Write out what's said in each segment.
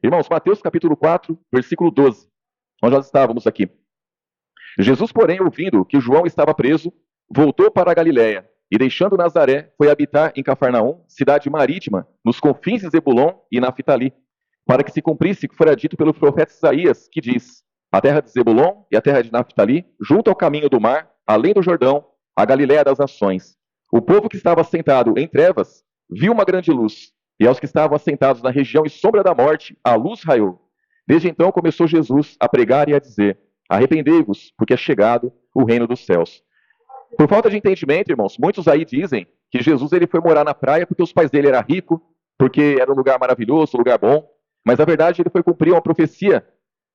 Irmãos, Mateus capítulo 4, versículo 12, onde nós estávamos aqui. Jesus, porém, ouvindo que João estava preso, voltou para a Galiléia e, deixando Nazaré, foi habitar em Cafarnaum, cidade marítima, nos confins de Zebulon e Naphtali, para que se cumprisse o que fora dito pelo profeta Isaías, que diz: a terra de Zebulon e a terra de Naphtali, junto ao caminho do mar, além do Jordão, a Galiléia das nações. O povo que estava assentado em trevas viu uma grande luz, e aos que estavam assentados na região e sombra da morte, a luz raiou. Desde então começou Jesus a pregar e a dizer: arrependei-vos, porque é chegado o reino dos céus. Por falta de entendimento, irmãos, muitos aí dizem que Jesus ele foi morar na praia porque os pais dele eram ricos, porque era um lugar maravilhoso, um lugar bom. Mas na verdade ele foi cumprir uma profecia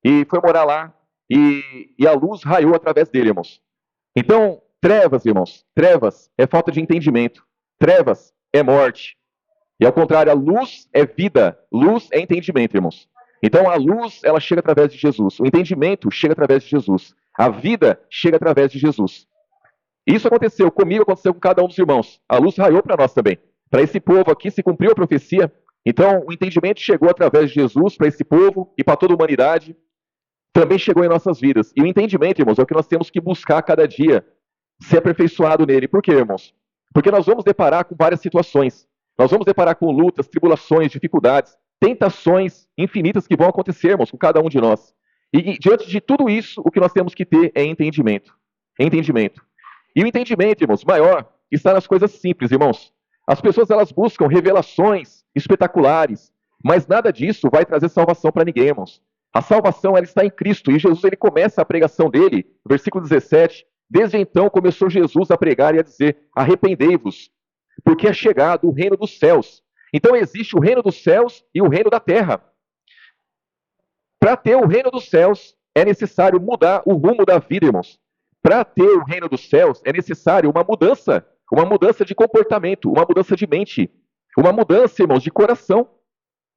e foi morar lá e a luz raiou através dele, irmãos. Então, trevas, irmãos, trevas é falta de entendimento. Trevas é morte. E ao contrário, a luz é vida, luz é entendimento, irmãos. Então a luz, ela chega através de Jesus. O entendimento chega através de Jesus. A vida chega através de Jesus. Isso aconteceu comigo, aconteceu com cada um dos irmãos. A luz raiou para nós também. Para esse povo aqui se cumpriu a profecia. Então o entendimento chegou através de Jesus para esse povo e para toda a humanidade. Também chegou em nossas vidas. E o entendimento, irmãos, é o que nós temos que buscar cada dia, ser aperfeiçoado nele. Por quê, irmãos? Porque nós vamos deparar com várias situações. Nós vamos deparar com lutas, tribulações, dificuldades, tentações infinitas que vão acontecer, irmãos, com cada um de nós. E diante de tudo isso, o que nós temos que ter é entendimento. Entendimento. E o entendimento, irmãos, maior está nas coisas simples, irmãos. As pessoas, elas buscam revelações espetaculares, mas nada disso vai trazer salvação para ninguém, irmãos. A salvação, ela está em Cristo, e Jesus, ele começa a pregação dele, versículo 17, desde então começou Jesus a pregar e a dizer: arrependei-vos, porque é chegado o reino dos céus. Então existe o reino dos céus e o reino da terra. Para ter o reino dos céus, é necessário mudar o rumo da vida, irmãos. Para ter o reino dos céus, é necessário uma mudança de comportamento, uma mudança de mente, uma mudança, irmãos, de coração,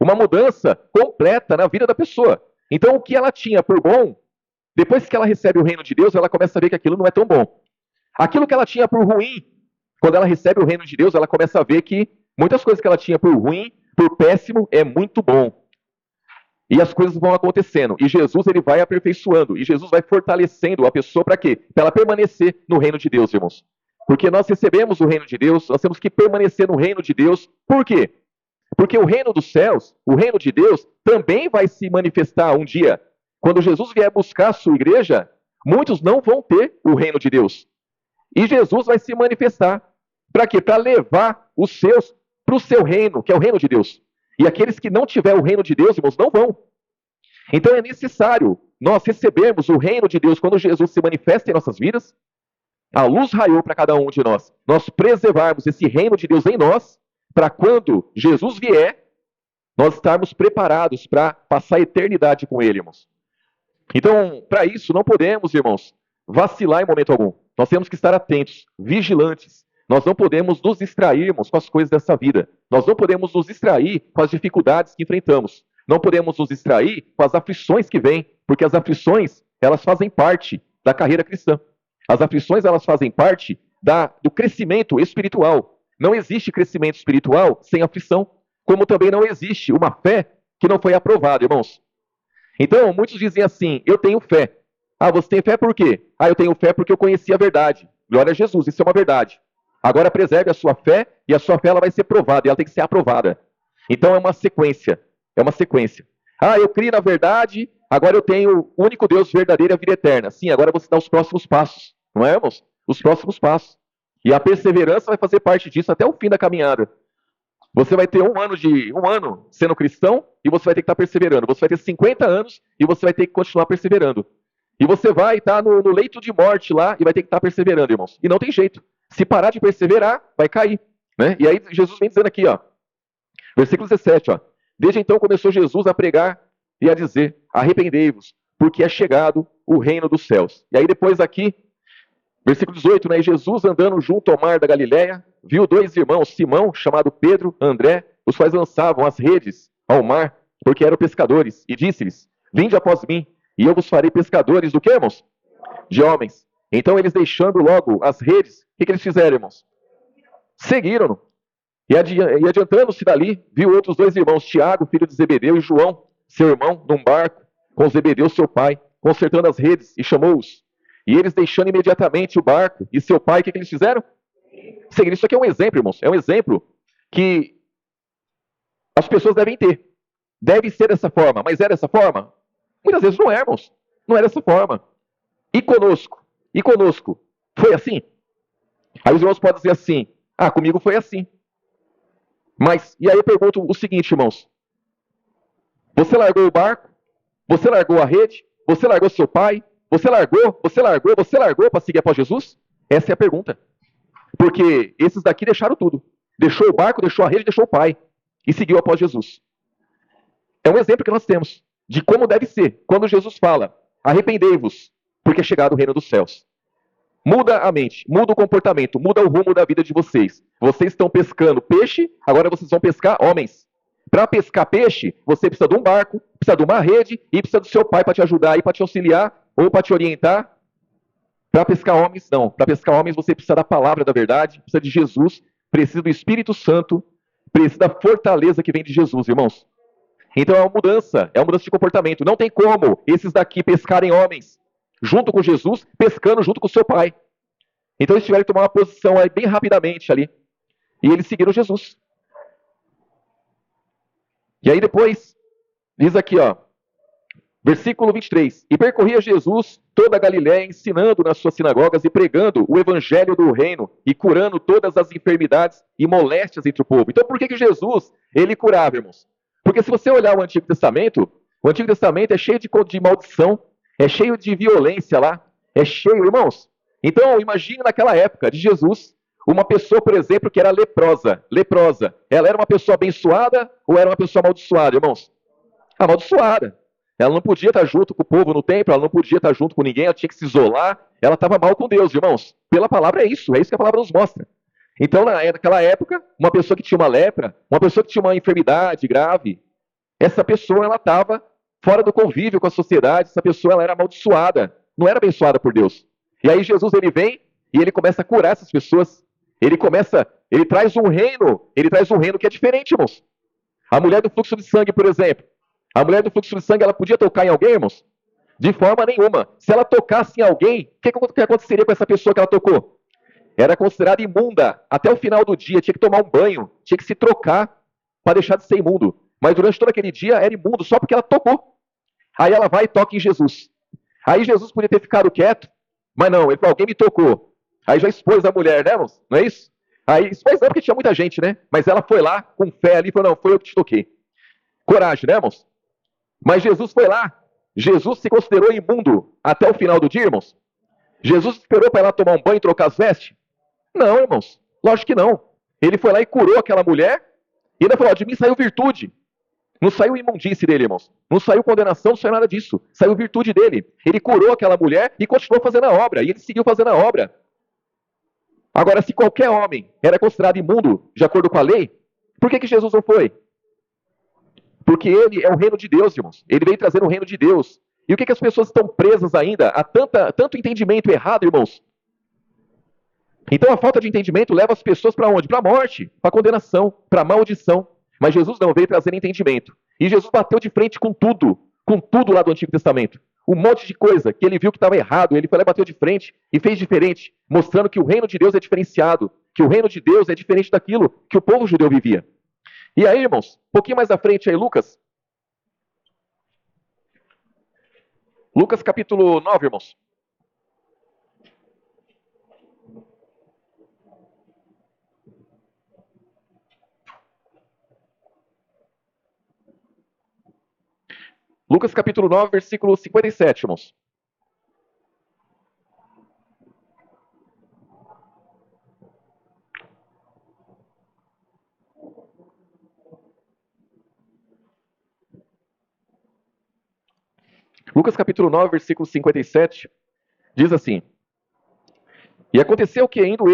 uma mudança completa na vida da pessoa. Então, o que ela tinha por bom, depois que ela recebe o reino de Deus, ela começa a ver que aquilo não é tão bom. Aquilo que ela tinha por ruim, quando ela recebe o reino de Deus, ela começa a ver que muitas coisas que ela tinha por ruim, por péssimo, é muito bom. E as coisas vão acontecendo. E Jesus, ele vai aperfeiçoando. E Jesus vai fortalecendo a pessoa para quê? Para ela permanecer no reino de Deus, irmãos. Porque nós recebemos o reino de Deus, nós temos que permanecer no reino de Deus. Por quê? Porque o reino dos céus, o reino de Deus, também vai se manifestar um dia. Quando Jesus vier buscar a sua igreja, muitos não vão ter o reino de Deus. E Jesus vai se manifestar. Para quê? Para levar os seus para o seu reino, que é o reino de Deus. E aqueles que não tiver o reino de Deus, irmãos, não vão. Então é necessário nós recebermos o reino de Deus quando Jesus se manifesta em nossas vidas. A luz raiou para cada um de nós. Nós preservarmos esse reino de Deus em nós, para quando Jesus vier, nós estarmos preparados para passar a eternidade com Ele, irmãos. Então, para isso, não podemos, irmãos, vacilar em momento algum. Nós temos que estar atentos, vigilantes. Nós não podemos nos distrairmos com as coisas dessa vida. Nós não podemos nos distrair com as dificuldades que enfrentamos. Não podemos nos distrair com as aflições que vêm, porque as aflições, elas fazem parte da carreira cristã. As aflições, elas fazem parte do crescimento espiritual. Não existe crescimento espiritual sem aflição, como também não existe uma fé que não foi aprovada, irmãos. Então, muitos dizem assim: eu tenho fé. Ah, você tem fé por quê? Ah, eu tenho fé porque eu conheci a verdade. Glória a Jesus, isso é uma verdade. Agora preserve a sua fé, e a sua fé ela vai ser provada, e ela tem que ser aprovada. Então é uma sequência, é uma sequência. Ah, eu criei na verdade, agora eu tenho o único Deus verdadeiro e a vida eterna. Sim, agora você dá os próximos passos, não é, irmãos? Os próximos passos. E a perseverança vai fazer parte disso até o fim da caminhada. Você vai ter um ano sendo cristão, e você vai ter que estar perseverando. Você vai ter 50 anos, e você vai ter que continuar perseverando. E você vai estar no leito de morte lá, e vai ter que estar perseverando, irmãos. E não tem jeito. Se parar de perseverar, vai cair. Né? E aí Jesus vem dizendo aqui, ó, versículo 17, ó, desde então começou Jesus a pregar e a dizer: arrependei-vos, porque é chegado o reino dos céus. E aí depois aqui, versículo 18, né, e Jesus andando junto ao mar da Galileia, viu dois irmãos, Simão, chamado Pedro, André, os quais lançavam as redes ao mar, porque eram pescadores, e disse-lhes: vinde após mim, e eu vos farei pescadores do que, irmãos? De homens. Então eles, deixando logo as redes, o que eles fizeram, irmãos? Seguiram-no. E adiantando-se dali, viu outros dois irmãos, Tiago, filho de Zebedeu, e João, seu irmão, num barco, com Zebedeu, seu pai, consertando as redes, e chamou-os. E eles, deixando imediatamente o barco e seu pai, o que eles fizeram? Seguir. Isso aqui é um exemplo, irmãos. É um exemplo que as pessoas devem ter. Deve ser dessa forma. Mas é dessa forma? Muitas vezes não é, irmãos. Não é dessa forma. E conosco? E conosco? Foi assim? Aí os irmãos podem dizer assim: ah, comigo foi assim. Mas, e aí eu pergunto o seguinte, irmãos. Você largou o barco? Você largou a rede? Você largou seu pai? Você largou para seguir após Jesus? Essa é a pergunta. Porque esses daqui deixaram tudo. Deixou o barco, deixou a rede, deixou o pai. E seguiu após Jesus. É um exemplo que nós temos de como deve ser. Quando Jesus fala, arrependei-vos, porque é chegado o reino dos céus. Muda a mente, muda o comportamento, muda o rumo da vida de vocês. Vocês estão pescando peixe, agora vocês vão pescar homens. Para pescar peixe, você precisa de um barco, precisa de uma rede e precisa do seu pai para te ajudar e para te auxiliar ou para te orientar. Para pescar homens, não. Para pescar homens, você precisa da palavra da verdade, precisa de Jesus, precisa do Espírito Santo, precisa da fortaleza que vem de Jesus, irmãos. Então é uma mudança de comportamento. Não tem como esses daqui pescarem homens junto com Jesus, pescando junto com o seu pai. Então eles tiveram que tomar uma posição aí bem rapidamente ali. E eles seguiram Jesus. E aí depois, diz aqui, ó, versículo 23. E percorria Jesus toda a Galiléia, ensinando nas suas sinagogas e pregando o evangelho do reino e curando todas as enfermidades e moléstias entre o povo. Então por que Jesus, ele curava, irmãos? Porque se você olhar o Antigo Testamento é cheio de maldição, é cheio de violência lá, é cheio, irmãos. Então imagine naquela época de Jesus, uma pessoa, por exemplo, que era leprosa. Ela era uma pessoa abençoada ou era uma pessoa amaldiçoada, irmãos? Amaldiçoada. Ela não podia estar junto com o povo no templo, ela não podia estar junto com ninguém, ela tinha que se isolar, ela estava mal com Deus, irmãos. Pela palavra é isso que a palavra nos mostra. Então, naquela época, uma pessoa que tinha uma lepra, uma pessoa que tinha uma enfermidade grave, essa pessoa ela estava fora do convívio com a sociedade, essa pessoa ela era amaldiçoada, não era abençoada por Deus. E aí Jesus ele vem e ele começa a curar essas pessoas. Ele traz um reino que é diferente, irmãos. A mulher do fluxo de sangue, por exemplo. A mulher do fluxo de sangue, ela podia tocar em alguém, irmãos? De forma nenhuma. Se ela tocasse em alguém, o que aconteceria com essa pessoa que ela tocou? Era considerada imunda. Até o final do dia, tinha que tomar um banho, tinha que se trocar para deixar de ser imundo. Mas durante todo aquele dia era imundo, só porque ela tocou. Aí ela vai e toca em Jesus. Aí Jesus podia ter ficado quieto, mas não, ele falou, alguém me tocou. Aí já expôs a mulher, né, irmãos? Não é isso? Aí expôs não, porque tinha muita gente, né? Mas ela foi lá, com fé ali, e falou, não, foi eu que te toquei. Coragem, né, irmãos? Mas Jesus foi lá. Jesus se considerou imundo até o final do dia, irmãos? Jesus esperou para ela tomar um banho e trocar as vestes? Não, irmãos. Lógico que não. Ele foi lá e curou aquela mulher e ainda falou, de mim saiu virtude. Não saiu imundície dele, irmãos. Não saiu condenação, não saiu nada disso. Saiu virtude dele. Ele curou aquela mulher e continuou fazendo a obra. E ele seguiu fazendo a obra. Agora, se qualquer homem era considerado imundo de acordo com a lei, por que Jesus não foi? Porque ele é o reino de Deus, irmãos. Ele veio trazer o reino de Deus. E o que as pessoas estão presas ainda? A tanto entendimento errado, irmãos. Então a falta de entendimento leva as pessoas para onde? Para a morte, para a condenação, para a maldição. Mas Jesus não, veio trazer entendimento. E Jesus bateu de frente com tudo lá do Antigo Testamento. Um monte de coisa que ele viu que estava errado, ele foi lá e bateu de frente e fez diferente, mostrando que o reino de Deus é diferenciado, que o reino de Deus é diferente daquilo que o povo judeu vivia. E aí, irmãos, um pouquinho mais à frente aí, Lucas. Lucas capítulo 9, irmãos. Lucas capítulo 9, versículo 57, irmãos. Lucas capítulo 9, versículo 57, diz assim: E aconteceu que, indo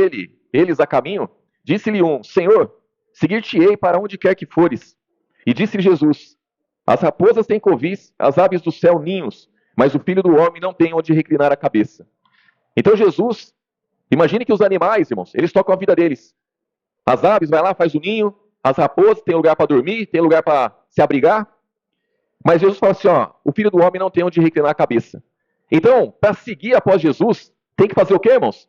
eles a caminho, disse-lhe um, Senhor, seguir-te-ei para onde quer que fores. E disse-lhe Jesus, as raposas têm covis, as aves do céu ninhos, mas o Filho do Homem não tem onde reclinar a cabeça. Então Jesus, imagine que os animais, irmãos, eles tocam a vida deles. As aves vai lá, faz o ninho, as raposas têm lugar para dormir, têm lugar para se abrigar. Mas Jesus fala assim, ó, o Filho do Homem não tem onde reclinar a cabeça. Então, para seguir após Jesus, tem que fazer o quê, irmãos?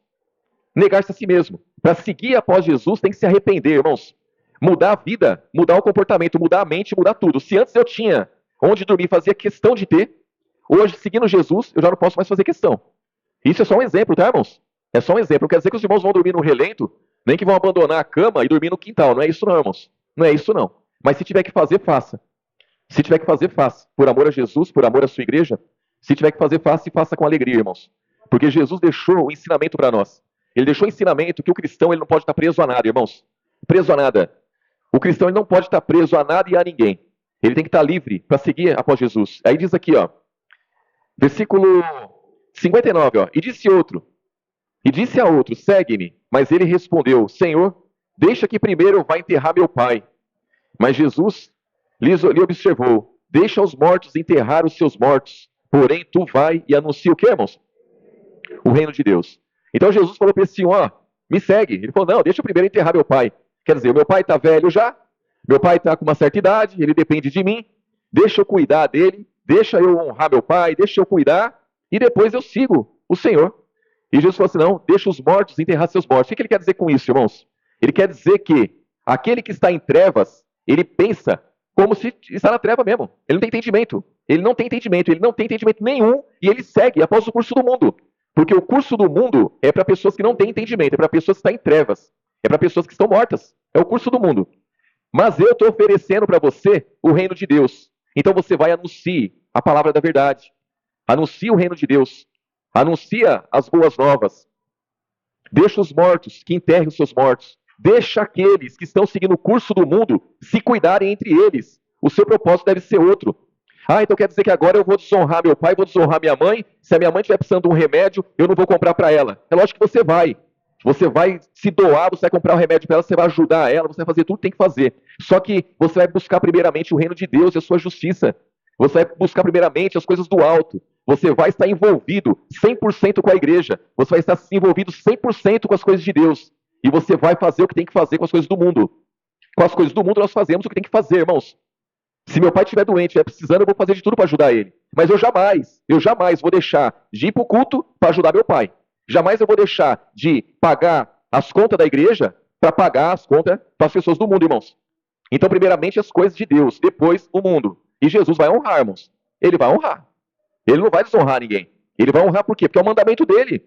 Negar-se a si mesmo. Para seguir após Jesus, tem que se arrepender, irmãos. Mudar a vida, mudar o comportamento, mudar a mente, mudar tudo. Se antes eu tinha onde dormir, fazia questão de ter, hoje, seguindo Jesus, eu já não posso mais fazer questão. Isso é só um exemplo, tá, irmãos? É só um exemplo. Não quer dizer que os irmãos vão dormir no relento, nem que vão abandonar a cama e dormir no quintal. Não é isso não, irmãos. Não é isso não. Mas se tiver que fazer, faça. Se tiver que fazer, faça. Por amor a Jesus, por amor à sua igreja. Se tiver que fazer, faça e faça com alegria, irmãos. Porque Jesus deixou o ensinamento para nós. Ele deixou o ensinamento que o cristão ele não pode estar preso a nada, irmãos. Preso a nada. O cristão ele não pode estar preso a nada e a ninguém. Ele tem que estar livre para seguir após Jesus. Aí diz aqui, ó, versículo 59, ó, e disse a outro, segue-me. Mas ele respondeu, Senhor, deixa que primeiro eu vá enterrar meu pai. Mas Jesus lhe observou, deixa os mortos enterrar os seus mortos. Porém, tu vai e anuncia o que, irmãos? O reino de Deus. Então Jesus falou para esse senhor, ó, me segue. Ele falou, não, deixa eu primeiro enterrar meu pai. Quer dizer, o meu pai está velho já, meu pai está com uma certa idade, ele depende de mim, deixa eu cuidar dele, deixa eu honrar meu pai, deixa eu cuidar, e depois eu sigo o Senhor. E Jesus falou assim, não, deixa os mortos enterrar seus mortos. O que ele quer dizer com isso, irmãos? Ele quer dizer que aquele que está em trevas, ele pensa como se está na treva mesmo. Ele não tem entendimento. Ele não tem entendimento nenhum, e ele segue após o curso do mundo. Porque o curso do mundo é para pessoas que não têm entendimento, é para pessoas que estão em trevas, é para pessoas que estão mortas. É o curso do mundo. Mas eu estou oferecendo para você o reino de Deus. Então você vai anunciar a palavra da verdade. Anuncia o reino de Deus. Anuncia as boas novas. Deixa os mortos que enterrem os seus mortos. Deixa aqueles que estão seguindo o curso do mundo se cuidarem entre eles. O seu propósito deve ser outro. Ah, então quer dizer que agora eu vou desonrar meu pai, vou desonrar minha mãe. Se a minha mãe estiver precisando de um remédio, eu não vou comprar para ela. É lógico que você vai. Você vai se doar, você vai comprar um remédio para ela, você vai ajudar ela, você vai fazer tudo que tem que fazer. Só que você vai buscar primeiramente o reino de Deus e a sua justiça. Você vai buscar primeiramente as coisas do alto. Você vai estar envolvido 100% com a igreja. Você vai estar envolvido 100% com as coisas de Deus. E você vai fazer o que tem que fazer com as coisas do mundo. Com as coisas do mundo nós fazemos o que tem que fazer, irmãos. Se meu pai estiver doente, estiver precisando, eu vou fazer de tudo para ajudar ele. Mas eu jamais vou deixar de ir para o culto para ajudar meu pai. Jamais eu vou deixar de pagar as contas da igreja para pagar as contas para as pessoas do mundo, irmãos. Então, primeiramente, as coisas de Deus, depois o mundo. E Jesus vai honrar, irmãos. Ele vai honrar. Ele não vai desonrar ninguém. Ele vai honrar por quê? Porque é o mandamento dele.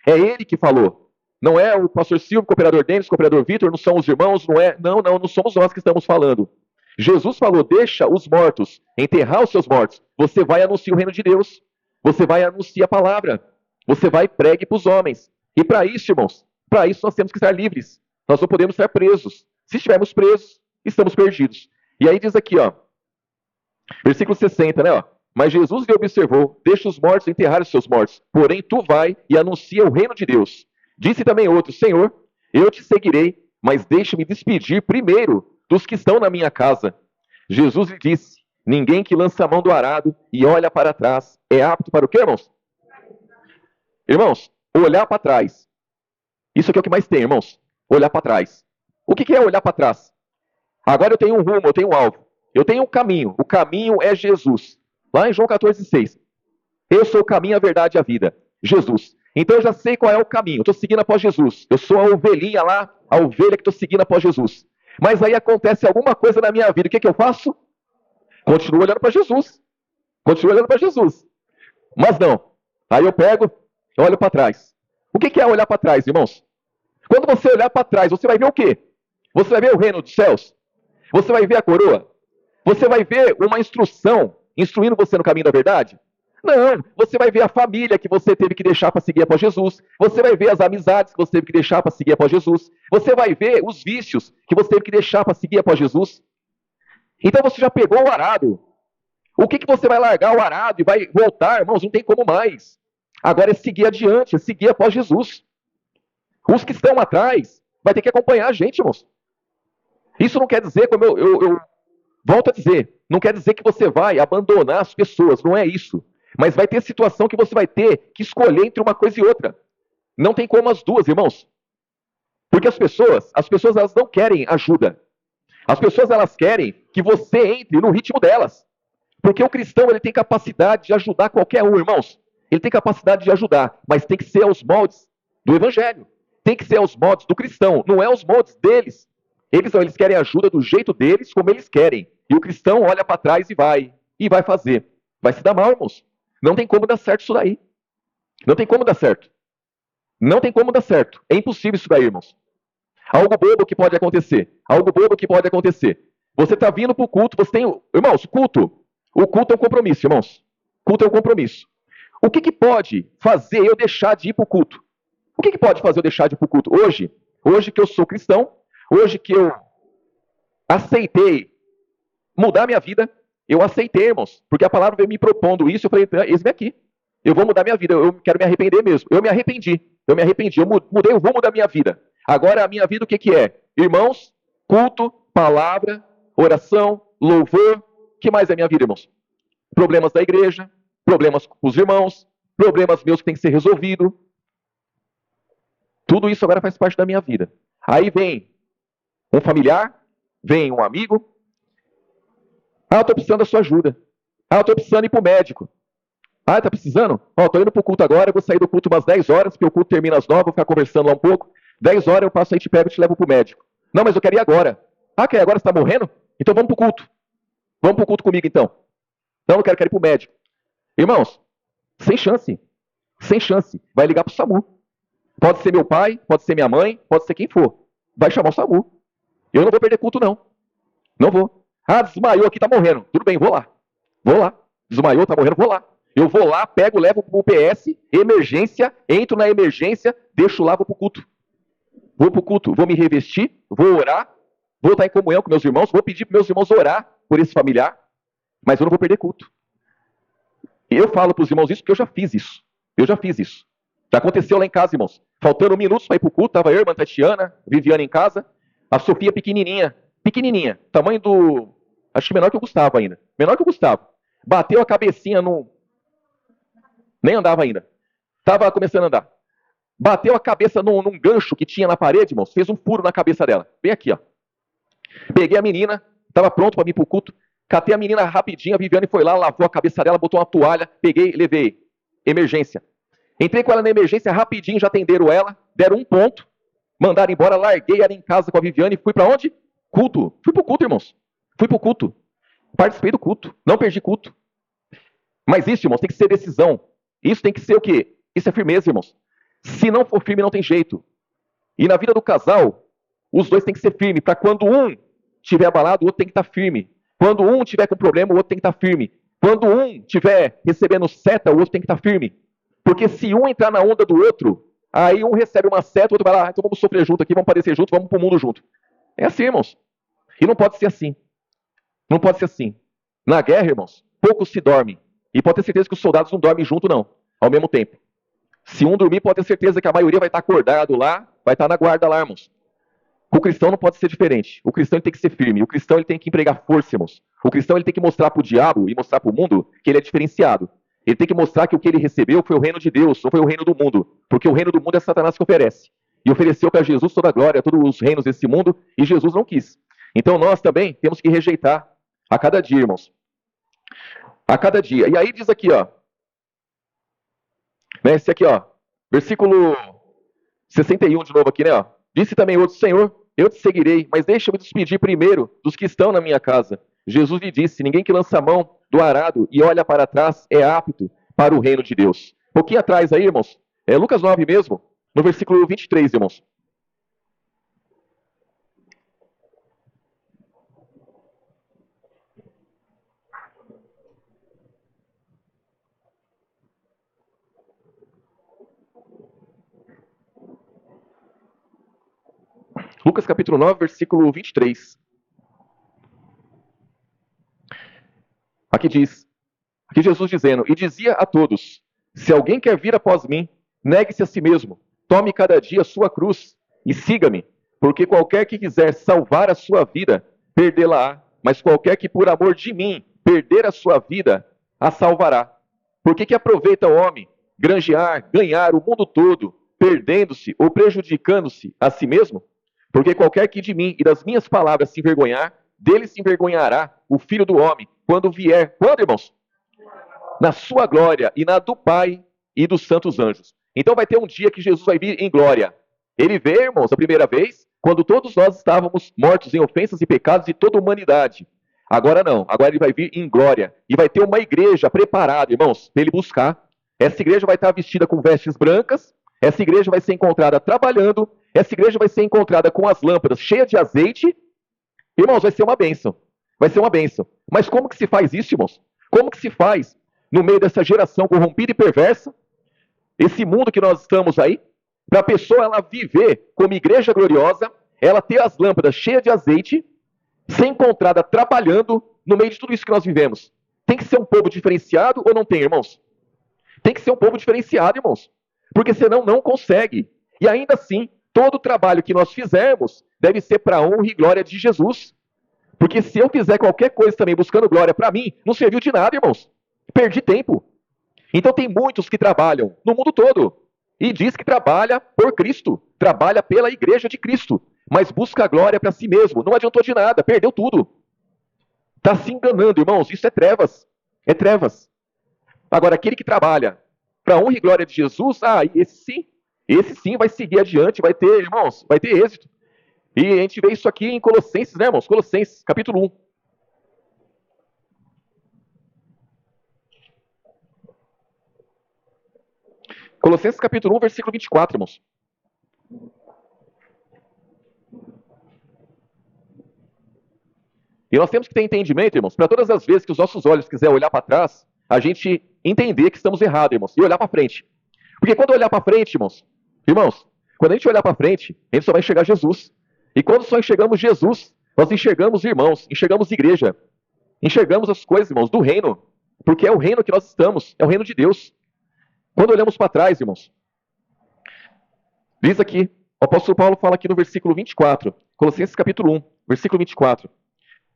É ele que falou. Não é o pastor Silvio, o cooperador Denis, o cooperador Vitor, não são os irmãos, não é. Não somos nós que estamos falando. Jesus falou, deixa os mortos enterrar os seus mortos. Você vai anunciar o reino de Deus. Você vai anunciar a palavra. Você vai e pregue para os homens. E para isso, irmãos, para isso nós temos que estar livres. Nós não podemos estar presos. Se estivermos presos, estamos perdidos. E aí diz aqui, ó, versículo 60, né? Ó, mas Jesus lhe observou, deixa os mortos enterrar os seus mortos. Porém, tu vai e anuncia o reino de Deus. Disse também outro, Senhor, eu te seguirei, mas deixa-me despedir primeiro dos que estão na minha casa. Jesus lhe disse, ninguém que lança a mão do arado e olha para trás é apto para o quê, irmãos? Irmãos, olhar para trás. Isso aqui é o que mais tem, irmãos. Olhar para trás. O que é olhar para trás? Agora eu tenho um rumo, eu tenho um alvo. Eu tenho um caminho. O caminho é Jesus. Lá em João 14,6. Eu sou o caminho, a verdade e a vida. Jesus. Então eu já sei qual é o caminho. Estou seguindo após Jesus. Eu sou a ovelhinha lá, a ovelha que estou seguindo após Jesus. Mas aí acontece alguma coisa na minha vida. O que eu faço? Continuo olhando para Jesus. Continuo olhando para Jesus. Mas não. Aí eu pego, olho para trás. O que é olhar para trás, irmãos? Quando você olhar para trás, você vai ver o quê? Você vai ver o reino dos céus? Você vai ver a coroa? Você vai ver uma instrução instruindo você no caminho da verdade? Não, você vai ver a família que você teve que deixar para seguir após Jesus. Você vai ver as amizades que você teve que deixar para seguir após Jesus. Você vai ver os vícios que você teve que deixar para seguir após Jesus. Então você já pegou o arado. O que você vai largar o arado e vai voltar, irmãos? Não tem como mais. Agora é seguir adiante, é seguir após Jesus. Os que estão atrás vai ter que acompanhar a gente, irmãos. Isso não quer dizer, como eu volto a dizer, não quer dizer que você vai abandonar as pessoas, não é isso. Mas vai ter situação que você vai ter que escolher entre uma coisa e outra. Não tem como as duas, irmãos. Porque as pessoas elas não querem ajuda. As pessoas elas querem que você entre no ritmo delas. Porque o cristão ele tem capacidade de ajudar qualquer um, irmãos. Ele tem capacidade de ajudar, mas tem que ser aos moldes do evangelho. Tem que ser aos moldes do cristão, não é aos moldes deles. Eles querem ajuda do jeito deles, como eles querem. E o cristão olha para trás e vai fazer. Vai se dar mal, irmãos. Não tem como dar certo isso daí. Não tem como dar certo. Não tem como dar certo. É impossível isso daí, irmãos. Algo bobo que pode acontecer. Algo bobo que pode acontecer. Você está vindo para o culto, você tem... Irmãos, culto. O culto é um compromisso, irmãos. Culto é um compromisso. O que pode fazer eu deixar de ir para o culto? O que pode fazer eu deixar de ir para o culto? Hoje que eu sou cristão, hoje que eu aceitei mudar minha vida, eu aceitei, irmãos, porque a palavra veio me propondo isso, eu falei, eis-me aqui. Eu vou mudar minha vida, eu quero me arrepender mesmo. Eu me arrependi, eu mudei o rumo da minha vida. Agora a minha vida o que é? Irmãos, culto, palavra, oração, louvor. O que mais é minha vida, irmãos? Problemas da igreja, problemas com os irmãos, problemas meus que tem que ser resolvido. Tudo isso agora faz parte da minha vida. Aí vem um familiar, vem um amigo. Eu estou precisando da sua ajuda. Eu estou precisando ir para o médico. Está precisando? Estou indo para o culto agora, eu vou sair do culto umas 10 horas, porque o culto termina às 9, vou ficar conversando lá um pouco. 10 horas eu passo aí, te pego e te levo para o médico. Não, mas eu quero ir agora. Quer agora? Você está morrendo? Então vamos para o culto. Vamos para o culto comigo então. Não, eu quero ir para o médico. Irmãos, sem chance. Sem chance. Vai ligar para o SAMU. Pode ser meu pai, pode ser minha mãe, pode ser quem for. Vai chamar o SAMU. Eu não vou perder culto, não. Não vou. Desmaiou aqui, tá morrendo. Tudo bem, vou lá. Vou lá. Desmaiou, tá morrendo, vou lá. Eu vou lá, pego, levo pro PS, emergência, entro na emergência, deixo lá, vou pro culto. Vou pro culto, vou me revestir, vou orar, vou estar em comunhão com meus irmãos, vou pedir para meus irmãos orar por esse familiar, mas eu não vou perder culto. Eu falo para os irmãos isso porque eu já fiz isso. Já aconteceu lá em casa, irmãos. Faltando minutos para ir pro culto, tava eu, a irmã Tatiana, Viviane em casa, a Sofia pequenininha, tamanho do... Acho que menor que o Gustavo ainda. Menor que o Gustavo. Bateu a cabecinha no... Nem andava ainda. Tava começando a andar. Bateu a cabeça num gancho que tinha na parede, irmãos. Fez um furo na cabeça dela. Bem aqui, ó. Peguei a menina, tava pronto para vir pro culto. Catei a menina rapidinho, a Viviane foi lá, lavou a cabeça dela, botou uma toalha, peguei, levei. Emergência. Entrei com ela na emergência, rapidinho já atenderam ela, deram um ponto, mandaram embora, larguei ela em casa com a Viviane e fui para onde? Culto. Fui pro culto, irmãos. Fui pro culto. Participei do culto. Não perdi culto. Mas isso, irmãos, tem que ser decisão. Isso tem que ser o quê? Isso é firmeza, irmãos. Se não for firme, não tem jeito. E na vida do casal, os dois têm que ser firmes, para quando um estiver abalado, o outro tem que estar firme. Quando um tiver com problema, o outro tem que estar firme. Quando um estiver recebendo seta, o outro tem que estar firme. Porque se um entrar na onda do outro, aí um recebe uma seta, o outro vai lá, então vamos sofrer junto aqui, vamos padecer junto, vamos pro mundo junto. É assim, irmãos. E não pode ser assim. Não pode ser assim. Na guerra, irmãos, poucos se dormem. E pode ter certeza que os soldados não dormem junto, não, ao mesmo tempo. Se um dormir, pode ter certeza que a maioria vai estar acordado lá, vai estar na guarda lá, irmãos. O cristão não pode ser diferente. O cristão ele tem que ser firme. O cristão ele tem que empregar força, irmãos. O cristão ele tem que mostrar para o diabo e mostrar para o mundo que ele é diferenciado. Ele tem que mostrar que o que ele recebeu foi o reino de Deus, não foi o reino do mundo. Porque o reino do mundo é Satanás que oferece. E ofereceu para Jesus toda a glória, todos os reinos desse mundo, e Jesus não quis. Então nós também temos que rejeitar a cada dia, irmãos. A cada dia. E aí diz aqui, ó. Esse aqui, ó. Versículo 61 de novo aqui, né? Ó. Disse também outro, Senhor, eu te seguirei, mas deixa-me despedir primeiro dos que estão na minha casa. Jesus lhe disse, ninguém que lança a mão do arado e olha para trás é apto para o reino de Deus. Um pouquinho atrás aí, irmãos, é Lucas 9 mesmo, no versículo 23, irmãos. Lucas capítulo 9, versículo 23. Aqui diz, aqui Jesus dizendo, e dizia a todos, se alguém quer vir após mim, negue-se a si mesmo, tome cada dia a sua cruz e siga-me, porque qualquer que quiser salvar a sua vida, perdê-la-á, mas qualquer que por amor de mim perder a sua vida, a salvará. Por que aproveita o homem ganhar o mundo todo, perdendo-se ou prejudicando-se a si mesmo? Porque qualquer que de mim e das minhas palavras se envergonhar, dele se envergonhará o Filho do Homem, quando vier. Quando, irmãos? Na sua glória e na do Pai e dos santos anjos. Então vai ter um dia que Jesus vai vir em glória. Ele veio, irmãos, a primeira vez, quando todos nós estávamos mortos em ofensas e pecados de toda a humanidade. Agora não, agora ele vai vir em glória. E vai ter uma igreja preparada, irmãos, para ele buscar. Essa igreja vai estar vestida com vestes brancas, essa igreja vai ser encontrada trabalhando, essa igreja vai ser encontrada com as lâmpadas cheias de azeite. Irmãos, vai ser uma bênção. Vai ser uma bênção. Mas como que se faz isso, irmãos? Como que se faz no meio dessa geração corrompida e perversa? Esse mundo que nós estamos aí, para a pessoa ela viver como igreja gloriosa, ela ter as lâmpadas cheias de azeite, ser encontrada trabalhando no meio de tudo isso que nós vivemos. Tem que ser um povo diferenciado ou não tem, irmãos? Tem que ser um povo diferenciado, irmãos. Porque senão não consegue. E ainda assim, todo o trabalho que nós fizermos deve ser para a honra e glória de Jesus. Porque se eu fizer qualquer coisa também buscando glória para mim, não serviu de nada, irmãos. Perdi tempo. Então tem muitos que trabalham no mundo todo. E diz que trabalha por Cristo. Trabalha pela igreja de Cristo. Mas busca a glória para si mesmo. Não adiantou de nada, perdeu tudo. Está se enganando, irmãos. Isso é trevas. É trevas. Agora, aquele que trabalha para a honra e glória de Jesus, esse sim vai seguir adiante, vai ter, irmãos, vai ter êxito. E a gente vê isso aqui em Colossenses, né, irmãos? Colossenses, capítulo 1. Colossenses, capítulo 1, versículo 24, irmãos. E nós temos que ter entendimento, irmãos, para todas as vezes que os nossos olhos quiserem olhar para trás, a gente entender que estamos errados, irmãos, e olhar para frente. Porque quando olhar para frente, irmãos, quando a gente olhar para frente, a gente só vai enxergar Jesus. E quando só enxergamos Jesus, nós enxergamos irmãos, enxergamos igreja, enxergamos as coisas, irmãos, do reino. Porque é o reino que nós estamos, é o reino de Deus. Quando olhamos para trás, irmãos, diz aqui, o apóstolo Paulo fala aqui no versículo 24, Colossenses capítulo 1, versículo 24.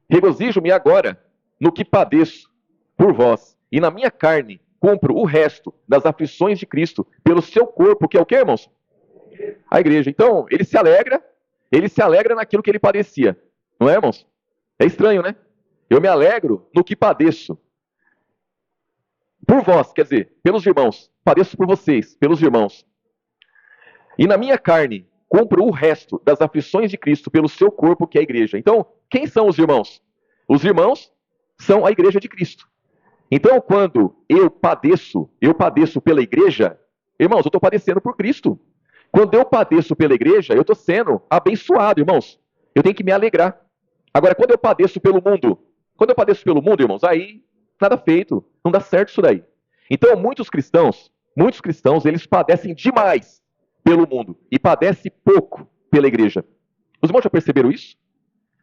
Regozijo-me agora no que padeço por vós, e na minha carne cumpro o resto das aflições de Cristo pelo seu corpo, que é o que, irmãos? A igreja. Então, ele se alegra naquilo que ele padecia. Não é, irmãos? É estranho, né? Eu me alegro no que padeço. Por vós, quer dizer, pelos irmãos. Padeço por vocês, pelos irmãos. E na minha carne cumpro o resto das aflições de Cristo pelo seu corpo, que é a igreja. Então, quem são os irmãos? Os irmãos são a igreja de Cristo. Então, quando eu padeço pela igreja, irmãos, eu estou padecendo por Cristo. Quando eu padeço pela igreja, eu estou sendo abençoado, irmãos. Eu tenho que me alegrar. Agora, quando eu padeço pelo mundo, irmãos, aí nada feito. Não dá certo isso daí. Então, muitos cristãos, eles padecem demais pelo mundo e padecem pouco pela igreja. Os irmãos já perceberam isso?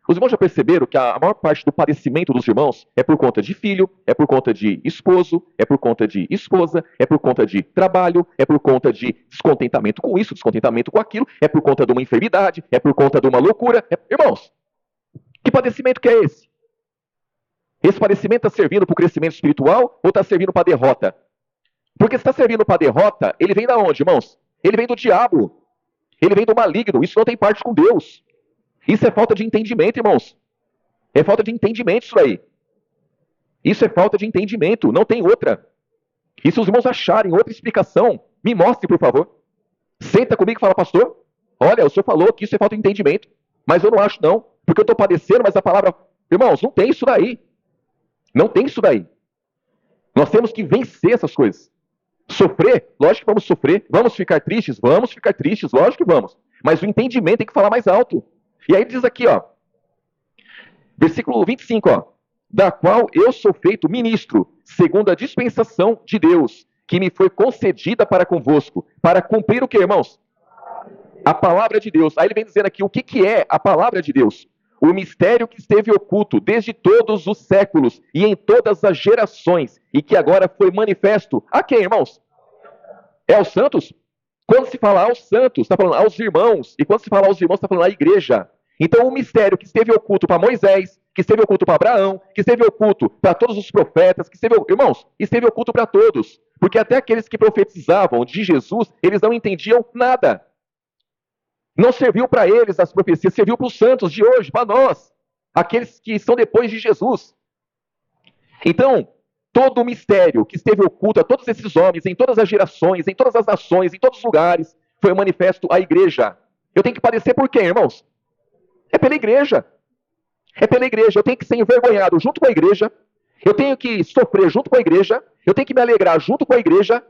Os irmãos já perceberam que a maior parte do padecimento dos irmãos é por conta de filho, é por conta de esposo, é por conta de esposa, é por conta de trabalho, é por conta de descontentamento com isso, descontentamento com aquilo, é por conta de uma enfermidade, é por conta de uma loucura. Irmãos, que padecimento que é esse? Esse padecimento está servindo para o crescimento espiritual ou está servindo para a derrota? Porque se está servindo para a derrota, ele vem da onde, irmãos? Ele vem do diabo. Ele vem do maligno. Isso não tem parte com Deus. Isso é falta de entendimento, irmãos. É falta de entendimento isso aí. Isso é falta de entendimento, não tem outra. E se os irmãos acharem outra explicação, me mostre, por favor. Senta comigo e fala, pastor, olha, o senhor falou que isso é falta de entendimento, mas eu não acho não, porque eu estou padecendo, mas a palavra... Irmãos, não tem isso daí. Não tem isso daí. Nós temos que vencer essas coisas. Sofrer, lógico que vamos sofrer. Vamos ficar tristes, lógico que vamos. Mas o entendimento tem que falar mais alto. E aí diz aqui, ó, versículo 25, ó, da qual eu sou feito ministro, segundo a dispensação de Deus, que me foi concedida para convosco, para cumprir o que, irmãos? A palavra de Deus. Aí ele vem dizendo aqui o que é a palavra de Deus. O mistério que esteve oculto desde todos os séculos e em todas as gerações, e que agora foi manifesto. A quem, irmãos? É aos santos? Quando se fala aos santos, está falando aos irmãos. E quando se fala aos irmãos, está falando à igreja. Então, o mistério que esteve oculto para Moisés, que esteve oculto para Abraão, que esteve oculto para todos os profetas, que esteve, irmãos, esteve oculto para todos. Porque até aqueles que profetizavam de Jesus, eles não entendiam nada. Não serviu para eles as profecias, serviu para os santos de hoje, para nós, aqueles que estão depois de Jesus. Então, todo o mistério que esteve oculto a todos esses homens, em todas as gerações, em todas as nações, em todos os lugares, foi manifesto à igreja. Eu tenho que padecer por quem, irmãos? É pela igreja. É pela igreja. Eu tenho que ser envergonhado junto com a igreja. Eu tenho que sofrer junto com a igreja. Eu tenho que me alegrar junto com a igreja.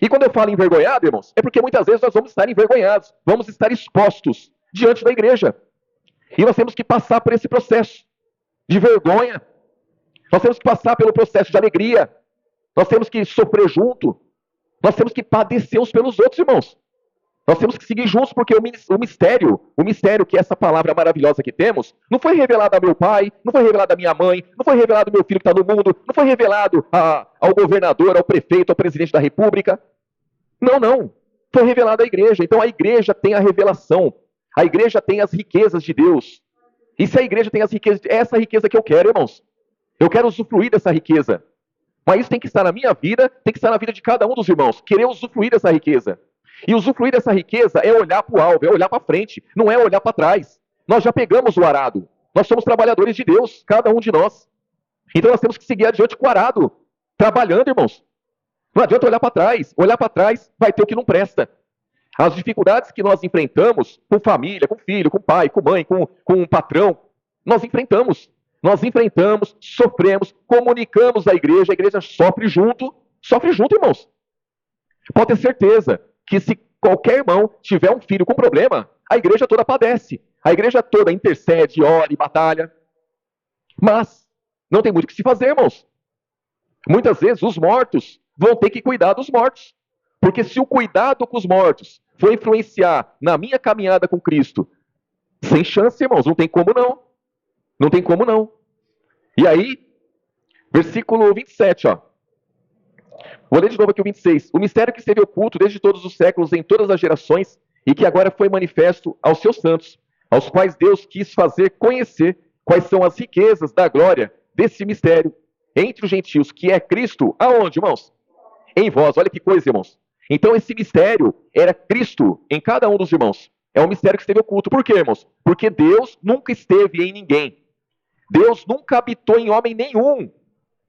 E quando eu falo envergonhado, irmãos, é porque muitas vezes nós vamos estar envergonhados. Vamos estar expostos diante da igreja. E nós temos que passar por esse processo de vergonha. Nós temos que passar pelo processo de alegria. Nós temos que sofrer junto. Nós temos que padecer uns pelos outros, irmãos. Nós temos que seguir juntos, porque o mistério que é essa palavra maravilhosa que temos, não foi revelado a meu pai, não foi revelado a minha mãe, não foi revelado ao meu filho que está no mundo, não foi revelado ao governador, ao prefeito, ao presidente da república. Não, não. Foi revelado à igreja. Então a igreja tem a revelação. A igreja tem as riquezas de Deus. E se a igreja tem as riquezas, é essa riqueza que eu quero, irmãos. Eu quero usufruir dessa riqueza. Mas isso tem que estar na minha vida, tem que estar na vida de cada um dos irmãos. Querer usufruir dessa riqueza. E usufruir dessa riqueza é olhar para o alvo, é olhar para frente, não é olhar para trás. Nós já pegamos o arado. Nós somos trabalhadores de Deus, cada um de nós. Então nós temos que seguir adiante com o arado, trabalhando, irmãos. Não adianta olhar para trás. Olhar para trás vai ter o que não presta. As dificuldades que nós enfrentamos com família, com filho, com pai, com mãe, com um patrão, nós enfrentamos. Nós enfrentamos, sofremos, comunicamos à igreja, a igreja sofre junto, irmãos. Pode ter certeza que se qualquer irmão tiver um filho com problema, a igreja toda padece. A igreja toda intercede, ora e batalha. Mas não tem muito o que se fazer, irmãos. Muitas vezes os mortos vão ter que cuidar dos mortos. Porque se o cuidado com os mortos for influenciar na minha caminhada com Cristo, sem chance, irmãos, não tem como não. Não tem como não. E aí, versículo 27, ó. Vou ler de novo aqui o 26. O mistério que esteve oculto desde todos os séculos, em todas as gerações, e que agora foi manifesto aos seus santos, aos quais Deus quis fazer conhecer quais são as riquezas da glória desse mistério entre os gentios, que é Cristo, aonde, irmãos? Em vós. Olha que coisa, irmãos. Então esse mistério era Cristo em cada um dos irmãos. É um mistério que esteve oculto. Por quê, irmãos? Porque Deus nunca esteve em ninguém. Deus nunca habitou em homem nenhum.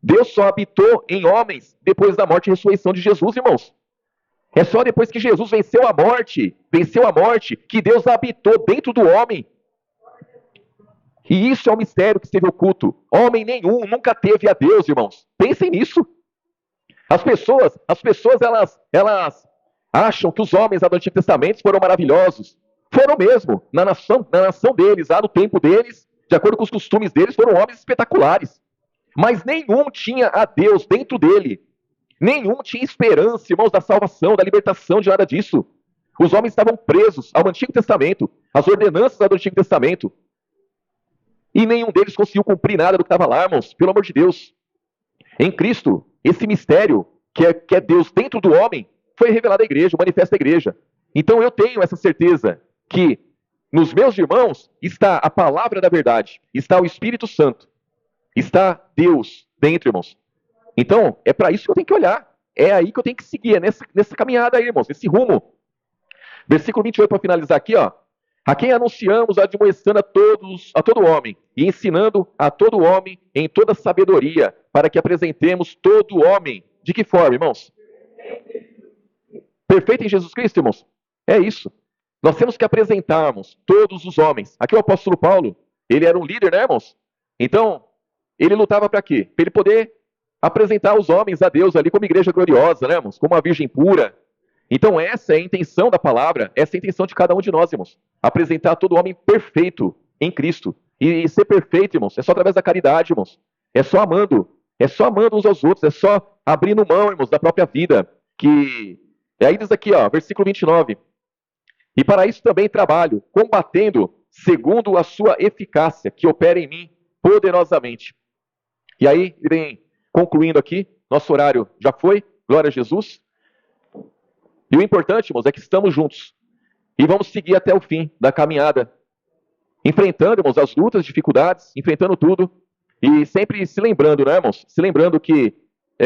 Deus só habitou em homens depois da morte e ressurreição de Jesus, irmãos. É só depois que Jesus venceu a morte, que Deus habitou dentro do homem. E isso é um mistério que esteve oculto. Homem nenhum nunca teve a Deus, irmãos. Pensem nisso. As pessoas elas acham que os homens do Antigo Testamento foram maravilhosos. Foram mesmo. Na nação deles, lá no tempo deles, de acordo com os costumes deles, foram homens espetaculares. Mas nenhum tinha a Deus dentro dele. Nenhum tinha esperança, irmãos, da salvação, da libertação, de nada disso. Os homens estavam presos ao Antigo Testamento, às ordenanças do Antigo Testamento. E nenhum deles conseguiu cumprir nada do que estava lá, irmãos, pelo amor de Deus. Em Cristo, esse mistério, que é Deus dentro do homem, foi revelado à igreja, manifesta à igreja. Então eu tenho essa certeza que nos meus irmãos está a palavra da verdade, está o Espírito Santo. Está Deus dentro, irmãos. Então, é para isso que eu tenho que olhar. É aí que eu tenho que seguir, é nessa caminhada aí, irmãos, nesse rumo. Versículo 28, para finalizar aqui, ó. A quem anunciamos, admoestando a todo homem, e ensinando a todo homem em toda sabedoria, para que apresentemos todo homem. De que forma, irmãos? Perfeito em Jesus Cristo, irmãos? É isso. Nós temos que apresentarmos todos os homens. Aqui o apóstolo Paulo, ele era um líder, né, irmãos? Então, ele lutava para quê? Para ele poder apresentar os homens a Deus ali como igreja gloriosa, né, irmãos? Como uma virgem pura. Então essa é a intenção da palavra, essa é a intenção de cada um de nós, irmãos. Apresentar todo homem perfeito em Cristo. E ser perfeito, irmãos, é só através da caridade, irmãos. É só amando uns aos outros, é só abrindo mão, irmãos, da própria vida. Aí diz aqui, ó, versículo 29. E para isso também trabalho, combatendo segundo a sua eficácia, que opera em mim poderosamente. E aí, vem concluindo aqui, nosso horário já foi, glória a Jesus. E o importante, irmãos, é que estamos juntos. E vamos seguir até o fim da caminhada. Enfrentando, irmãos, as lutas, dificuldades, enfrentando tudo. E sempre se lembrando, né, irmãos? Se lembrando que,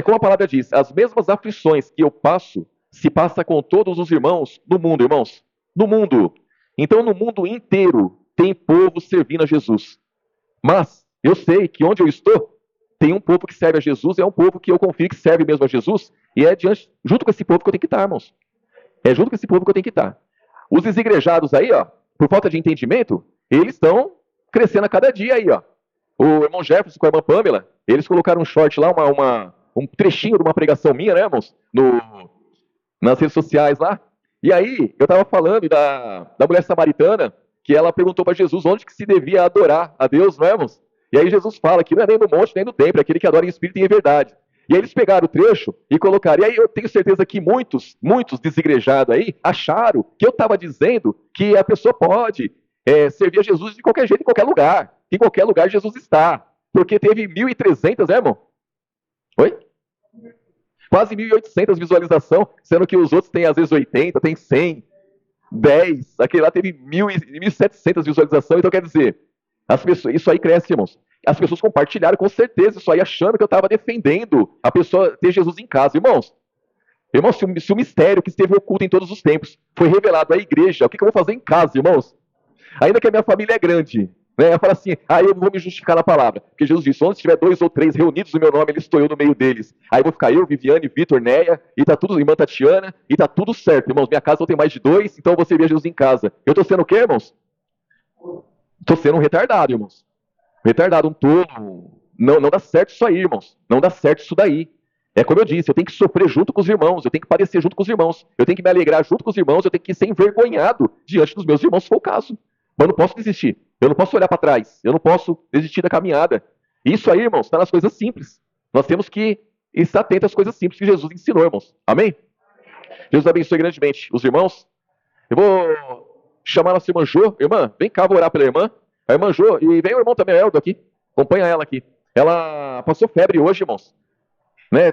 como a palavra diz, as mesmas aflições que eu passo, se passa com todos os irmãos do mundo, irmãos. No mundo. Então, no mundo inteiro, tem povo servindo a Jesus. Mas, eu sei que onde eu estou, tem um povo que serve a Jesus, é um povo que eu confio que serve mesmo a Jesus, e é junto com esse povo que eu tenho que estar, irmãos. É junto com esse povo que eu tenho que estar. Os desigrejados aí, ó, por falta de entendimento, eles estão crescendo a cada dia aí, ó. O irmão Jefferson com a irmã Pamela, eles colocaram um short lá, um trechinho de uma pregação minha, né, irmãos? Nas redes sociais lá. E aí, eu estava falando da mulher samaritana, que ela perguntou para Jesus onde que se devia adorar a Deus, não é, irmãos? E aí Jesus fala que não é nem no monte, nem no templo, é aquele que adora em espírito e em verdade. E aí eles pegaram o trecho e colocaram. E aí eu tenho certeza que muitos desigrejados aí acharam que eu estava dizendo que a pessoa pode servir a Jesus de qualquer jeito, em qualquer lugar. Em qualquer lugar Jesus está. Porque teve 1.300, né, irmão? Oi? Quase 1.800 visualizações, sendo que os outros têm às vezes 80, tem 100, 10. Aquele lá teve 1.700 visualizações. Então quer dizer, as pessoas, isso aí cresce, irmãos. As pessoas compartilharam com certeza isso aí, achando que eu estava defendendo a pessoa ter Jesus em casa. Irmãos, se o mistério que esteve oculto em todos os tempos foi revelado à igreja, o que eu vou fazer em casa, irmãos? Ainda que a minha família é grande, né? Eu falo assim, eu vou me justificar na palavra. Porque Jesus disse, onde tiver 2 ou 3 reunidos no meu nome, ele estou eu no meio deles. Aí vou ficar eu, Viviane, Vitor, Neia, e tá tudo, irmã Tatiana, e tá tudo certo, irmãos. Minha casa não tem mais de 2, então você vê Jesus em casa. Eu estou sendo o quê, irmãos? Estou sendo um retardado, irmãos. Retardado, um tolo. Não dá certo isso aí, irmãos. Não dá certo isso daí. É como eu disse, eu tenho que sofrer junto com os irmãos, eu tenho que padecer junto com os irmãos, eu tenho que me alegrar junto com os irmãos, eu tenho que ser envergonhado diante dos meus irmãos, se for o caso. Mas eu não posso desistir, eu não posso olhar para trás, eu não posso desistir da caminhada. Isso aí, irmãos, está nas coisas simples. Nós temos que estar atentos às coisas simples que Jesus ensinou, irmãos. Amém? Deus abençoe grandemente os irmãos. Eu vou chamar a nossa irmã Jô. Irmã, vem cá, vou orar pela irmã. A irmã Jô, e vem o irmão também, o Eldo, aqui. Acompanha ela aqui. Ela passou febre hoje, irmãos. Né?